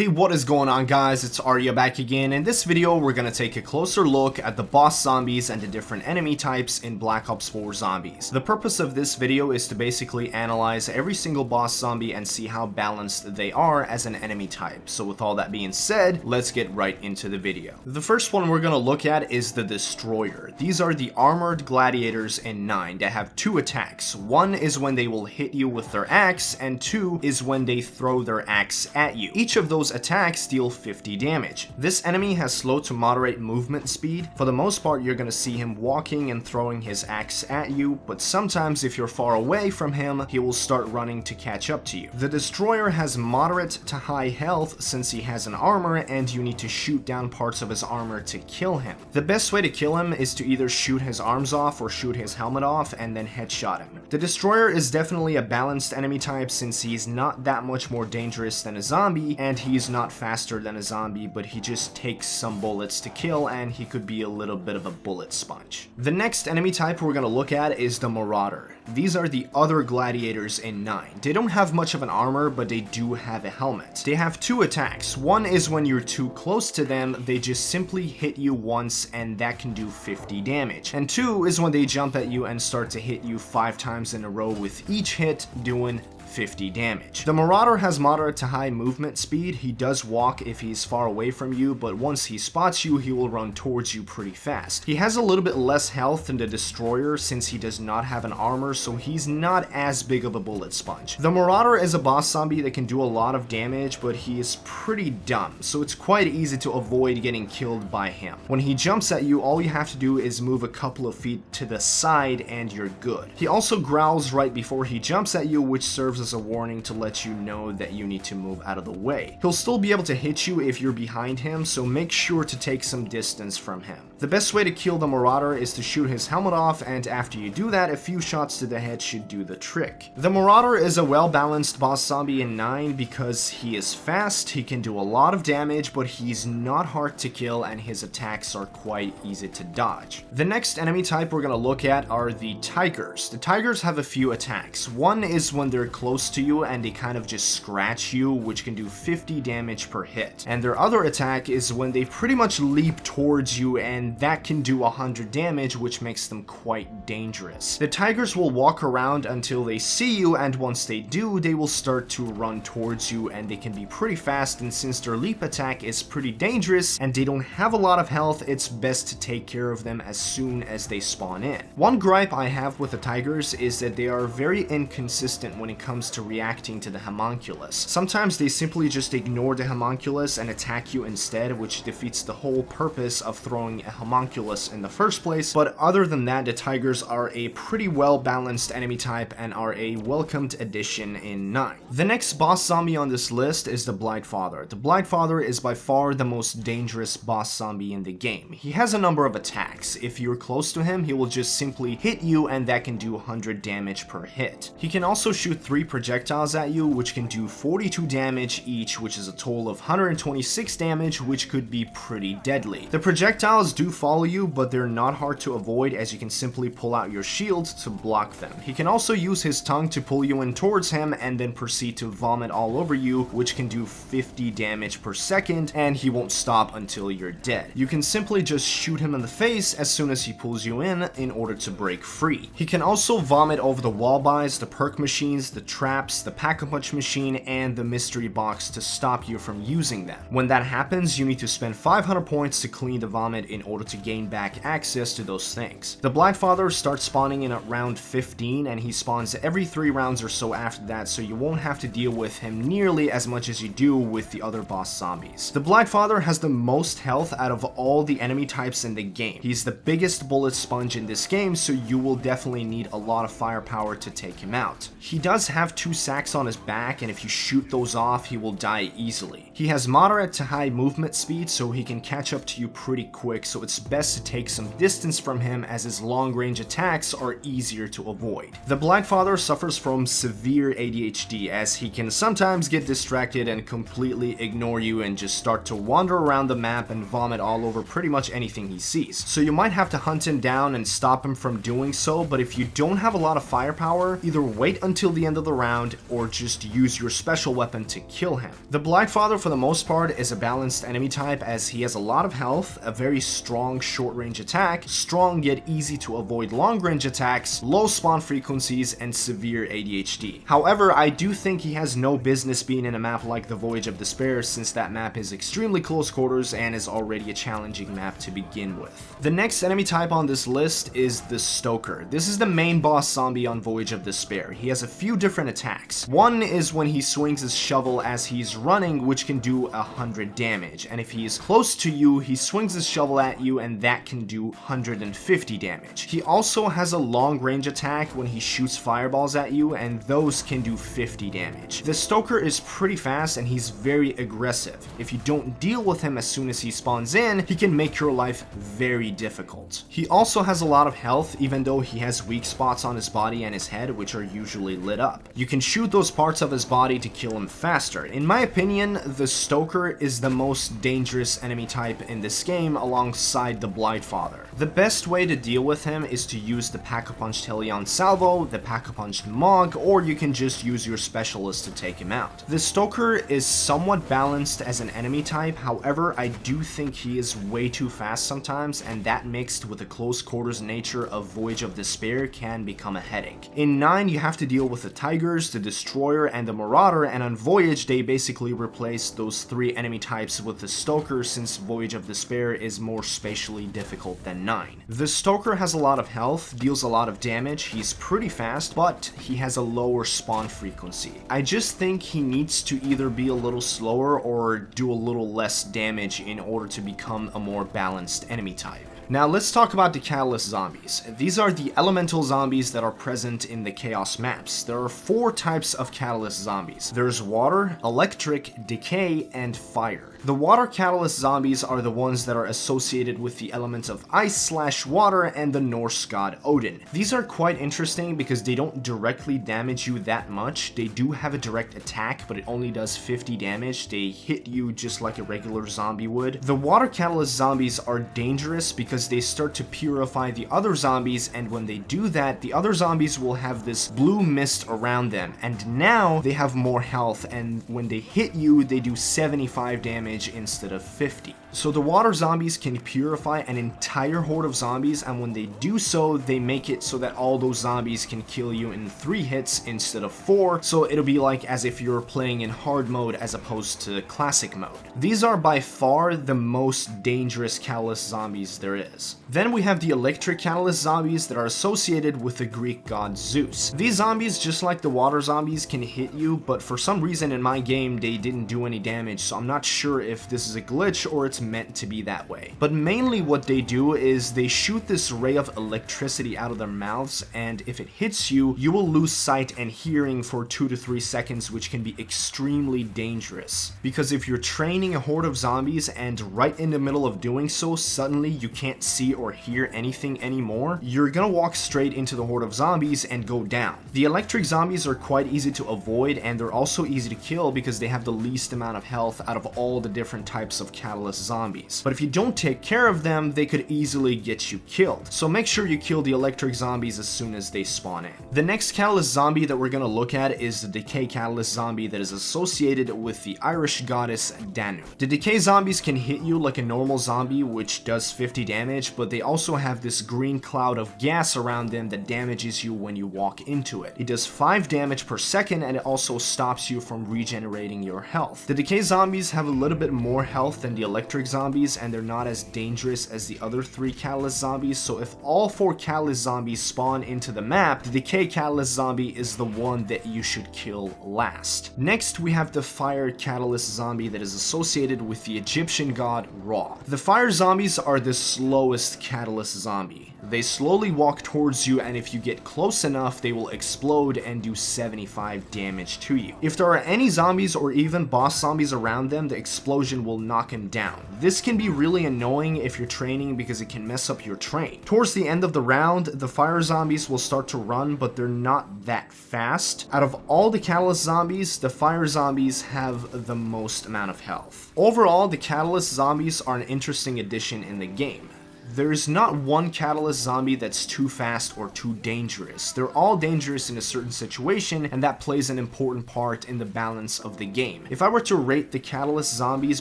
Hey, what is going on, guys? It's Arya back again. In this video, we're gonna take a closer look at the boss zombies and the different enemy types in Black Ops 4 Zombies. The purpose of this video is to basically analyze every single boss zombie and see how balanced they are as an enemy type. So with all that being said, let's get right into the video. The first one we're gonna look at is the Destroyer. These are the armored gladiators in 9 that have two attacks. One is when they will hit you with their axe, and two is when they throw their axe at you. Each of those attacks deal 50 damage. This enemy has slow to moderate movement speed. For the most part, you're gonna see him walking and throwing his axe at you, but sometimes if you're far away from him, he will start running to catch up to you. The Destroyer has moderate to high health since he has an armor and you need to shoot down parts of his armor to kill him. The best way to kill him is to either shoot his arms off or shoot his helmet off and then headshot him. The Destroyer is definitely a balanced enemy type since he's not that much more dangerous than a zombie, and he's not faster than a zombie, but he just takes some bullets to kill and he could be a little bit of a bullet sponge. The next enemy type we're gonna look at is the Marauder. These are the other gladiators in 9. They don't have much of an armor, but they do have a helmet. They have two attacks. One is when you're too close to them, they just simply hit you once and that can do 50 damage. And two is when they jump at you and start to hit you 5 times in a row with each hit doing 50 damage. The Marauder has moderate to high movement speed. He does walk if he's far away from you, but once he spots you, he will run towards you pretty fast. He has a little bit less health than the Destroyer since he does not have an armor, so he's not as big of a bullet sponge. The Marauder is a boss zombie that can do a lot of damage, but he is pretty dumb, so it's quite easy to avoid getting killed by him. When he jumps at you, all you have to do is move a couple of feet to the side and you're good. He also growls right before he jumps at you, which serves as a warning to let you know that you need to move out of the way. He'll still be able to hit you if you're behind him, so make sure to take some distance from him. The best way to kill the Marauder is to shoot his helmet off, and after you do that, a few shots to the head should do the trick. The Marauder is a well-balanced boss zombie in 9 because he is fast, he can do a lot of damage, but he's not hard to kill and his attacks are quite easy to dodge. The next enemy type we're gonna look at are the Tigers. The Tigers have a few attacks. One is when they're close to you and they kind of just scratch you, which can do 50 damage per hit. And their other attack is when they pretty much leap towards you, and that can do 100 damage, which makes them quite dangerous. The Tigers will walk around until they see you, and once they do, they will start to run towards you, and they can be pretty fast, and since their leap attack is pretty dangerous and they don't have a lot of health, it's best to take care of them as soon as they spawn in. One gripe I have with the Tigers is that they are very inconsistent when it comes to reacting to the homunculus. Sometimes they simply just ignore the homunculus and attack you instead, which defeats the whole purpose of throwing a homunculus in the first place, but other than that, the Tigers are a pretty well balanced enemy type and are a welcomed addition in 9. The next boss zombie on this list is the Blightfather. The Blightfather is by far the most dangerous boss zombie in the game. He has a number of attacks. If you're close to him, he will just simply hit you and that can do 100 damage per hit. He can also shoot 3 projectiles at you, which can do 42 damage each, which is a total of 126 damage, which could be pretty deadly. The projectiles do follow you, but they're not hard to avoid as you can simply pull out your shield to block them. He can also use his tongue to pull you in towards him and then proceed to vomit all over you, which can do 50 damage per second, and he won't stop until you're dead. You can simply just shoot him in the face as soon as he pulls you in order to break free. He can also vomit over the wall buys, the perk machines, the traps, the pack-a-punch machine, and the mystery box to stop you from using them. When that happens, you need to spend 500 points to clean the vomit in order to gain back access to those things. The Blightfather starts spawning in at round 15, and he spawns every 3 rounds or so after that, so you won't have to deal with him nearly as much as you do with the other boss zombies. The Blightfather has the most health out of all the enemy types in the game. He's the biggest bullet sponge in this game, so you will definitely need a lot of firepower to take him out. He does have 2 sacks on his back, and if you shoot those off, he will die easily. He has moderate to high movement speed, so he can catch up to you pretty quick, so so it's best to take some distance from him as his long-range attacks are easier to avoid. The Blackfather suffers from severe ADHD as he can sometimes get distracted and completely ignore you and just start to wander around the map and vomit all over pretty much anything he sees. So you might have to hunt him down and stop him from doing so, but if you don't have a lot of firepower, either wait until the end of the round or just use your special weapon to kill him. The Blackfather for the most part is a balanced enemy type as he has a lot of health, a very strong short-range attack, strong yet easy to avoid long-range attacks, low spawn frequencies, and severe ADHD. However, I do think he has no business being in a map like the Voyage of Despair since that map is extremely close quarters and is already a challenging map to begin with. The next enemy type on this list is the Stoker. This is the main boss zombie on Voyage of Despair. He has a few different attacks. One is when he swings his shovel as he's running, which can do 100 damage, and if he is close to you, he swings his shovel at you and that can do 150 damage. He also has a long range attack when he shoots fireballs at you, and those can do 50 damage. The Stoker is pretty fast and he's very aggressive. If you don't deal with him as soon as he spawns in, he can make your life very difficult. He also has a lot of health, even though he has weak spots on his body and his head, which are usually lit up. You can shoot those parts of his body to kill him faster. In my opinion, the Stoker is the most dangerous enemy type in this game alongside the Blightfather. The best way to deal with him is to use the Pack-a-Punched Helion Salvo, the Pack-a-Punched Mog, or you can just use your specialist to take him out. The Stoker is somewhat balanced as an enemy type, however, I do think he is way too fast sometimes, and that mixed with the close quarters nature of Voyage of Despair can become a headache. In 9, you have to deal with the Tigers, the Destroyer, and the Marauder, and on Voyage, they basically replaced those 3 enemy types with the Stoker since Voyage of Despair is more spatially difficult than 9. The Stoker has a lot of health, deals a lot of damage, he's pretty fast, but he has a lower spawn frequency. I just think he needs to either be a little slower or do a little less damage in order to become a more balanced enemy type. Now let's talk about the Catalyst zombies. These are the elemental zombies that are present in the Chaos maps. There are 4 types of Catalyst zombies. There's water, electric, decay, and fire. The water Catalyst zombies are the ones that are associated with the elements of ice/water and the Norse god Odin. These are quite interesting because they don't directly damage you that much. They do have a direct attack, but it only does 50 damage. They hit you just like a regular zombie would. The water Catalyst zombies are dangerous because they start to purify the other zombies, and when they do that, the other zombies will have this blue mist around them, and now they have more health, and when they hit you, they do 75 damage instead of 50. So the water zombies can purify an entire horde of zombies, and when they do so, they make it so that all those zombies can kill you in 3 hits instead of 4, so it'll be like as if you're playing in hard mode as opposed to classic mode. These are by far the most dangerous Catalyst zombies there is. Then we have the electric Catalyst zombies that are associated with the Greek god Zeus. These zombies, just like the water zombies, can hit you, but for some reason in my game they didn't do any damage, so I'm not sure if this is a glitch or it's meant to be that way. But mainly what they do is they shoot this ray of electricity out of their mouths, and if it hits you, you will lose sight and hearing for 2 to 3 seconds, which can be extremely dangerous. Because if you're training a horde of zombies and right in the middle of doing so, suddenly you can't see or hear anything anymore, you're gonna walk straight into the horde of zombies and go down. The electric zombies are quite easy to avoid, and they're also easy to kill because they have the least amount of health out of all the different types of Catalyst zombies. But if you don't take care of them, they could easily get you killed. So make sure you kill the electric zombies as soon as they spawn in. The next Catalyst zombie that we're gonna look at is the Decay Catalyst zombie that is associated with the Irish goddess Danu. The Decay zombies can hit you like a normal zombie, which does 50 damage, but they also have this green cloud of gas around them that damages you when you walk into it. It does 5 damage per second, and it also stops you from regenerating your health. The Decay zombies have a little bit more health than the electric zombies, and they're not as dangerous as the other 3 Catalyst zombies, so if all 4 Catalyst zombies spawn into the map, the Decay Catalyst zombie is the one that you should kill last. Next, we have the Fire Catalyst zombie that is associated with the Egyptian god Ra. The fire zombies are the slowest Catalyst zombie. They slowly walk towards you, and if you get close enough, they will explode and do 75 damage to you. If there are any zombies or even boss zombies around them, the explosion will knock him down. This can be really annoying if you're training because it can mess up your train. Towards the end of the round, the fire zombies will start to run, but they're not that fast. Out of all the catalyst zombies, the fire zombies have the most amount of health. Overall, the catalyst zombies are an interesting addition in the game. There's not one catalyst zombie that's too fast or too dangerous. They're all dangerous in a certain situation, and that plays an important part in the balance of the game. If I were to rate the catalyst zombies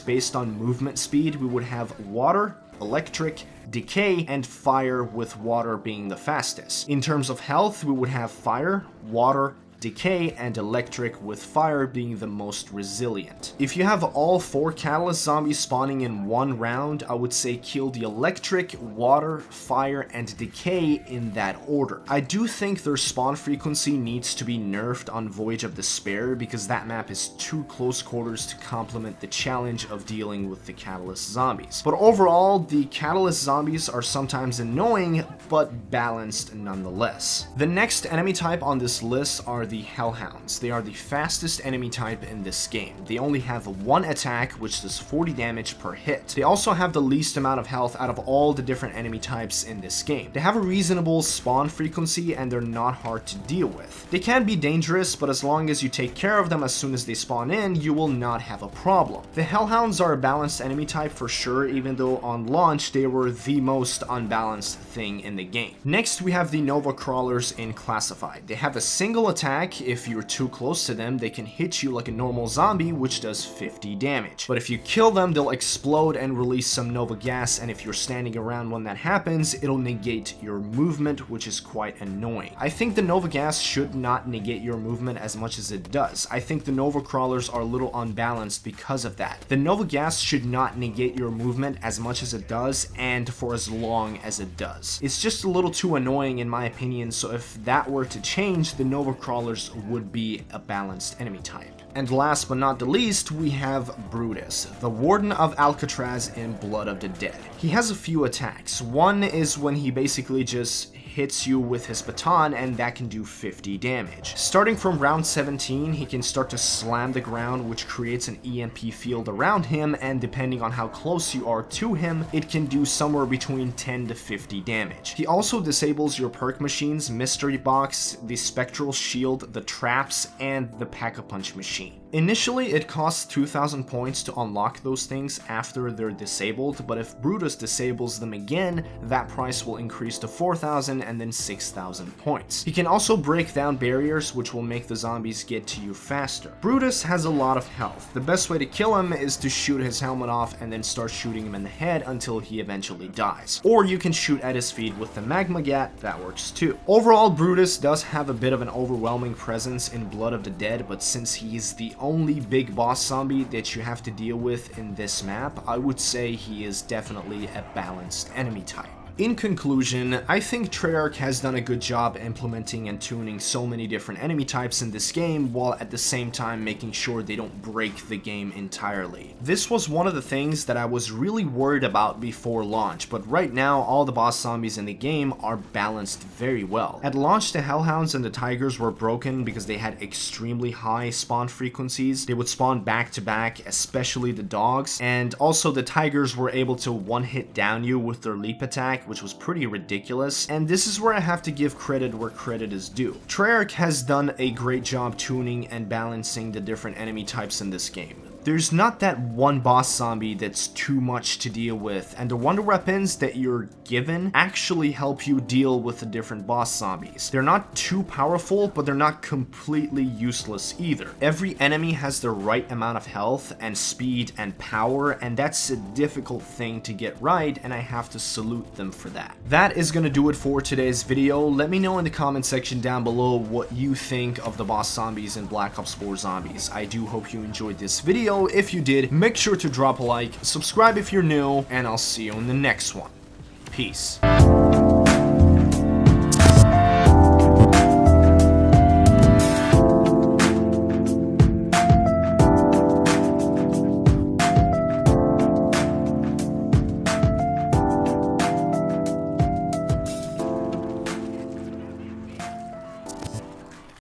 based on movement speed, we would have water, electric, decay, and fire, with water being the fastest. In terms of health, we would have fire, water, decay, and electric, with fire being the most resilient. If you have all 4 catalyst zombies spawning in one round, I would say kill the electric, water, fire, and decay in that order. I do think their spawn frequency needs to be nerfed on Voyage of Despair because that map is too close quarters to complement the challenge of dealing with the catalyst zombies. But overall, the catalyst zombies are sometimes annoying, but balanced nonetheless. The next enemy type on this list are the Hellhounds. They are the fastest enemy type in this game. They only have 1 attack, which does 40 damage per hit. They also have the least amount of health out of all the different enemy types in this game. They have a reasonable spawn frequency, and they're not hard to deal with. They can be dangerous, but as long as you take care of them as soon as they spawn in, you will not have a problem. The Hellhounds are a balanced enemy type for sure, even though on launch they were the most unbalanced thing in the game. Next, we have the Nova Crawlers in Classified. They have a single attack. If you're too close to them, they can hit you like a normal zombie, which does 50 damage. But if you kill them, they'll explode and release some Nova gas, and if you're standing around when that happens, it'll negate your movement, which is quite annoying. I think the Nova gas should not negate your movement as much as it does. I think the Nova Crawlers are a little unbalanced because of that. The Nova gas should not negate your movement as much as it does, and for as long as it does. It's just a little too annoying in my opinion, so if that were to change, the Nova Crawlers would be a balanced enemy type. And last but not the least, we have Brutus, the Warden of Alcatraz in Blood of the Dead. He has a few attacks. One is when he basically just hits you with his baton, and that can do 50 damage. Starting from round 17, he can start to slam the ground, which creates an EMP field around him, and depending on how close you are to him, it can do somewhere between 10 to 50 damage. He also disables your perk machines, Mystery Box, the Spectral Shield, the Traps, and the Pack-a-Punch machine. Initially, it costs 2,000 points to unlock those things after they're disabled, but if Brutus disables them again, that price will increase to 4,000 and then 6,000 points. He can also break down barriers, which will make the zombies get to you faster. Brutus has a lot of health. The best way to kill him is to shoot his helmet off and then start shooting him in the head until he eventually dies. Or you can shoot at his feet with the Magma Gat, that works too. Overall, Brutus does have a bit of an overwhelming presence in Blood of the Dead, but since he's the only big boss zombie that you have to deal with in this map, I would say he is definitely a balanced enemy type. In conclusion, I think Treyarch has done a good job implementing and tuning so many different enemy types in this game, while at the same time making sure they don't break the game entirely. This was one of the things that I was really worried about before launch, but right now all the boss zombies in the game are balanced very well. At launch, the Hellhounds and the Tigers were broken because they had extremely high spawn frequencies. They would spawn back to back, especially the dogs, and also the Tigers were able to one-hit down you with their leap attack, which was pretty ridiculous, and this is where I have to give credit where credit is due. Treyarch has done a great job tuning and balancing the different enemy types in this game. There's not that one boss zombie that's too much to deal with, and the wonder weapons that you're given actually help you deal with the different boss zombies. They're not too powerful, but they're not completely useless either. Every enemy has the right amount of health and speed and power, and that's a difficult thing to get right, and I have to salute them for that. That is gonna do it for today's video. Let me know in the comment section down below what you think of the boss zombies in Black Ops 4 Zombies. I do hope you enjoyed this video. If you did, make sure to drop a like, subscribe if you're new, and I'll see you in the next one. Peace.